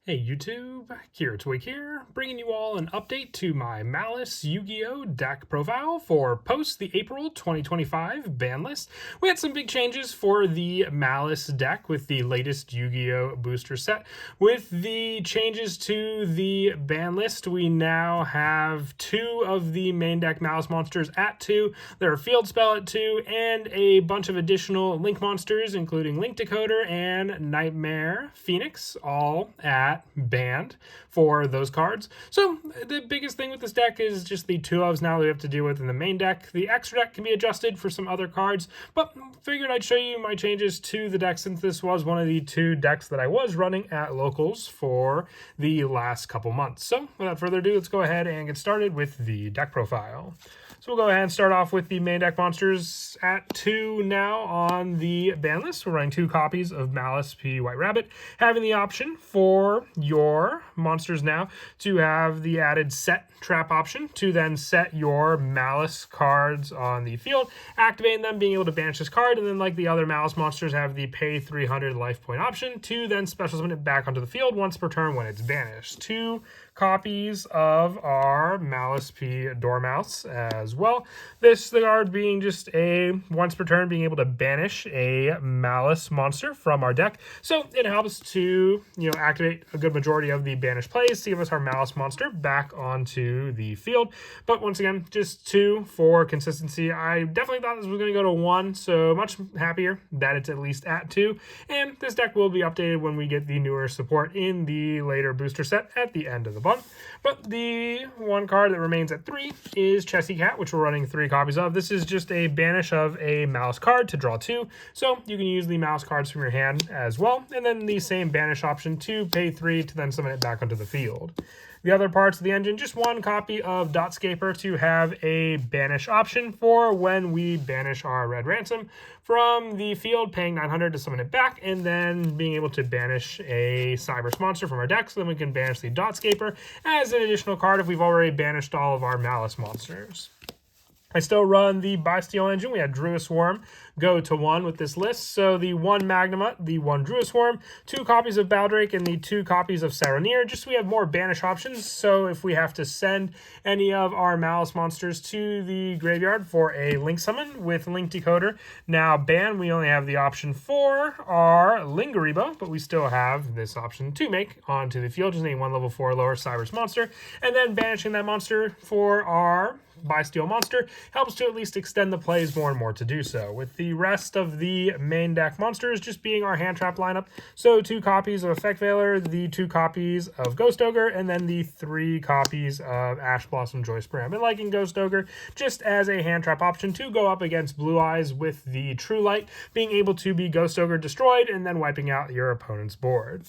Hey YouTube, Twig here, bringing you all an update to my Maliss Yugioh deck profile for post the April 2025 ban list. We had some big changes for the Maliss deck with the latest Yu-Gi-Oh booster set. With the changes to the ban list, we now have 2 of the main deck Maliss monsters at 2, their field spell at 2, and a bunch of additional Link monsters, including Link Decoder and Nightmare Phoenix, all at banned for those cards. So the biggest thing with this deck is just the 2 ofs now that we have to deal with in the main deck. The extra deck can be adjusted for some other cards, but figured I'd show you my changes to the deck since this was one of the 2 decks that I was running at locals for the last couple months. So without further ado, let's go ahead and get started with the deck profile. So we'll go ahead and start off with the main deck monsters at 2 now on the ban list. We're running 2 copies of Maliss P. White Rabbit, having the option for your monsters now to have the added set trap option to then set your Maliss cards on the field, activating them, being able to banish this card, and then like the other Maliss monsters have the pay 300 life point option to then special summon it back onto the field once per turn when it's banished. 2 copies of our Maliss P. Dormouse as well. This card being just a once per turn being able to banish a Maliss monster from our deck. So it helps to, activate a good majority of the banished plays to give us our Maliss monster back onto the field. But once again, just 2 for consistency. I definitely thought this was going to go to 1, so much happier that it's at least at 2. And this deck will be updated when we get the newer support in the later booster set at the end of the month. But the one card that remains at 3 is Chessy Cat, which we're running 3 copies of. This is just a banish of a Maliss card to draw 2, so you can use the Maliss cards from your hand as well, and then the same banish option to pay 3 to then summon it back onto the field. The other parts of the engine, just 1 copy of Dotscaper to have a banish option for when we banish our Red Ransom from the field, paying 900 to summon it back, and then being able to banish a Cybers monster from our deck, so then we can banish the Dotscaper as an additional card if we've already banished all of our Maliss monsters. I still run the Bysteel engine. We had Druid Swarm go to 1 with this list. So the 1 Magnamut, the 1 Druid Swarm, 2 copies of Baldrake, and the 2 copies of Saronir. Just so we have more banish options. So if we have to send any of our Maliss monsters to the graveyard for a Link summon with Link Decoder now banned, we only have the option for our Lingaribo, but we still have this option to make onto the field. Just need 1 level 4 lower Cybers monster. And then banishing that monster for our Bysteel monster helps to at least extend the plays more and more to do so, with the rest of the main deck monsters just being our hand trap lineup. So 2 copies of Effect Veiler, the 2 copies of Ghost Ogre, and then the 3 copies of Ash Blossom Joy Spray. I've been liking Ghost Ogre just as a hand trap option to go up against Blue Eyes with the True Light, being able to be Ghost Ogre destroyed and then wiping out your opponent's board.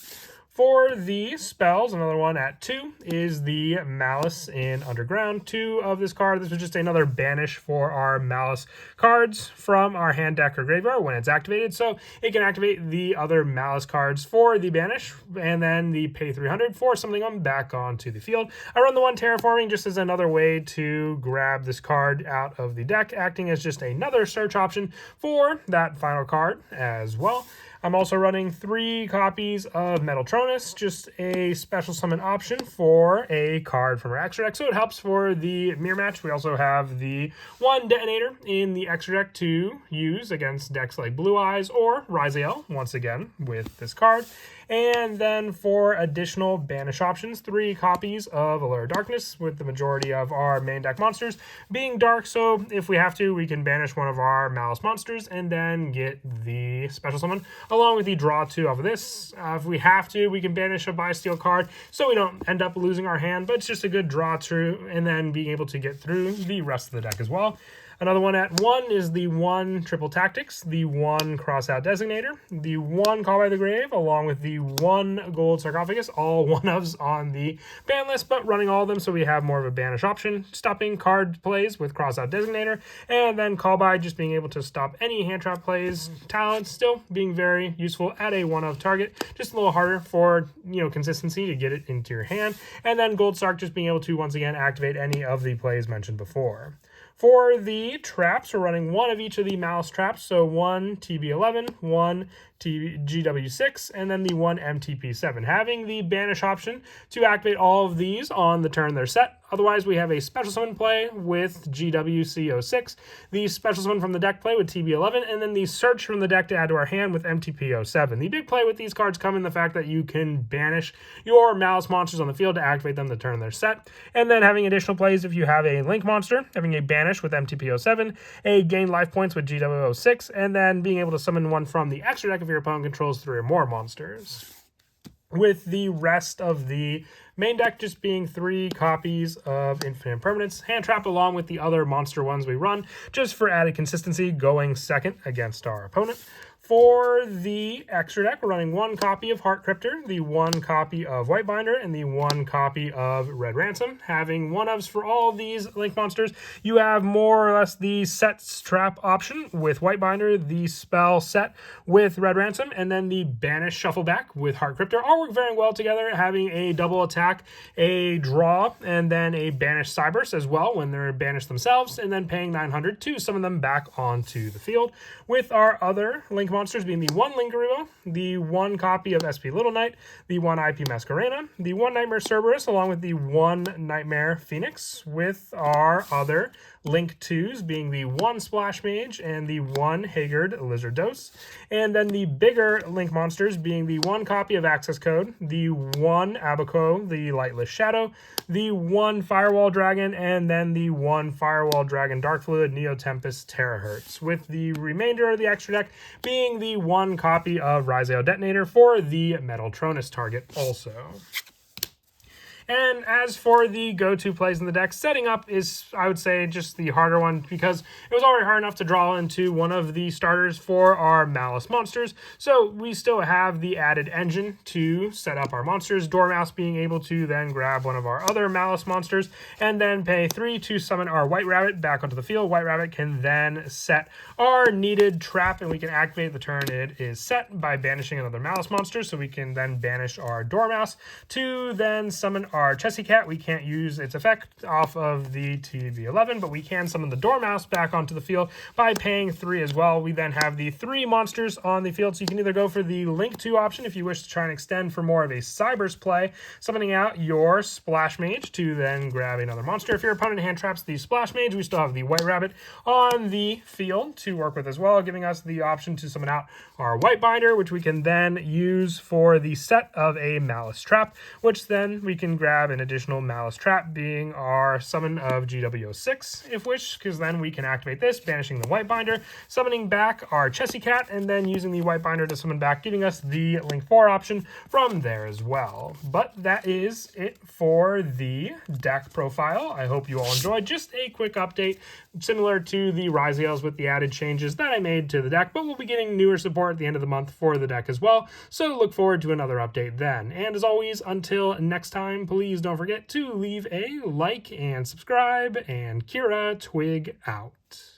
For the spells, another one at 2 is the Maliss in Underground. 2 of this card. This was just another banish for our Maliss cards from our hand deck or graveyard when it's activated. So it can activate the other Maliss cards for the banish and then the pay 300 for summoning them back onto the field. I run the 1 Terraforming just as another way to grab this card out of the deck, acting as just another search option for that final card as well. I'm also running 3 copies of Metaltronus, just a special summon option for a card from our extra deck, so it helps for the mirror match. We also have the 1 Detonator in the extra deck to use against decks like Blue Eyes or Rizael, once again, with this card. And then for additional banish options, 3 copies of Allure of Darkness, with the majority of our main deck monsters being dark. So if we have to, we can banish one of our Maliss monsters and then get the special summon along with the draw 2 off of this. If we have to, we can banish a Bysteel card so we don't end up losing our hand, but it's just a good draw 2 and then being able to get through the rest of the deck as well. Another one at 1 is the 1 Triple Tactics, the 1 Crossout Designator, the 1 Call by the Grave, along with the 1 Gold Sarcophagus, all 1-ofs on the ban list, but running all of them so we have more of a banish option, stopping card plays with Crossout Designator, and then Call by just being able to stop any hand trap plays. Talent still being very useful at a 1-of target, just a little harder for, consistency to get it into your hand, and then Gold Sark just being able to once again activate any of the plays mentioned before. For the traps, we're running one of each of the Maliss traps, so one TB11, one GW6, and then the one MTP7, having the banish option to activate all of these on the turn they're set. Otherwise, we have a special summon play with GWC06, the special summon from the deck play with TB11, and then the search from the deck to add to our hand with MTP07. The big play with these cards come in the fact that you can banish your Maliss monsters on the field to activate them the turn they're set, and then having additional plays if you have a Link monster, having a banish with MTP07, a gain life points with GW06, and then being able to summon one from the extra deck if your opponent controls 3 or more monsters. With the rest of the main deck just being 3 copies of Infinite Permanence, hand trapped along with the other monster ones we run, just for added consistency, going second against our opponent. For the extra deck, we're running 1 copy of Heart Cryptor, the 1 copy of Whitebinder, and the 1 copy of Red Ransom. Having 1-ofs for all of these Link monsters, you have more or less the set trap option with Whitebinder, the spell set with Red Ransom, and then the banish shuffle back with Heart Cryptor all work very well together, having a double attack, a draw, and then a banish Cyberse as well when they're banished themselves, and then paying 900 to summon them back onto the field. With our other Link monsters being the 1 Linkarubo, the 1 copy of SP Little Knight, the 1 IP Masquerena, the 1 Nightmare Cerberus, along with the 1 Nightmare Phoenix, with our other Link 2s being the 1 Splash Mage and the 1 Haggard Lizard Dose, and then the bigger Link monsters being the 1 copy of Access Code, the 1 Abaco, the Lightless Shadow, the 1 Firewall Dragon, and then the 1 Firewall Dragon Dark Fluid Neo Tempest Terahertz, with the remainder of the extra deck being the 1 copy of Rizeo Detonator for the Metal Tronus target also. And as for the go-to plays in the deck, setting up is, I would say, just the harder one because it was already hard enough to draw into one of the starters for our Maliss monsters. So we still have the added engine to set up our monsters, Dormouse being able to then grab one of our other Maliss monsters and then pay 3 to summon our White Rabbit back onto the field. White Rabbit can then set our needed trap and we can activate the turn it is set by banishing another Maliss monster. So we can then banish our Dormouse to then summon our Chessy Cat. We can't use its effect off of the TV11, but we can summon the Dormouse back onto the field by paying 3 as well. We then have the 3 monsters on the field, so you can either go for the Link 2 option if you wish to try and extend for more of a Cyberse play, summoning out your Splash Mage to then grab another monster. If your opponent hand traps the Splash Mage, we still have the White Rabbit on the field to work with as well, giving us the option to summon out our Whitebinder, which we can then use for the set of a Maliss Trap, which then we can grab an additional Maliss Trap being our summon of GW06 if wish, because then we can activate this, banishing the Whitebinder, summoning back our Chessy Cat, and then using the Whitebinder to summon back, giving us the Link 4 option from there as well. But that is it for the deck profile. I hope you all enjoyed. Just a quick update, similar to the Rizeos with the added changes that I made to the deck, but we'll be getting newer support at the end of the month for the deck as well, so look forward to another update then. And as always, until next time, please don't forget to leave a like and subscribe, and Kira Twig out.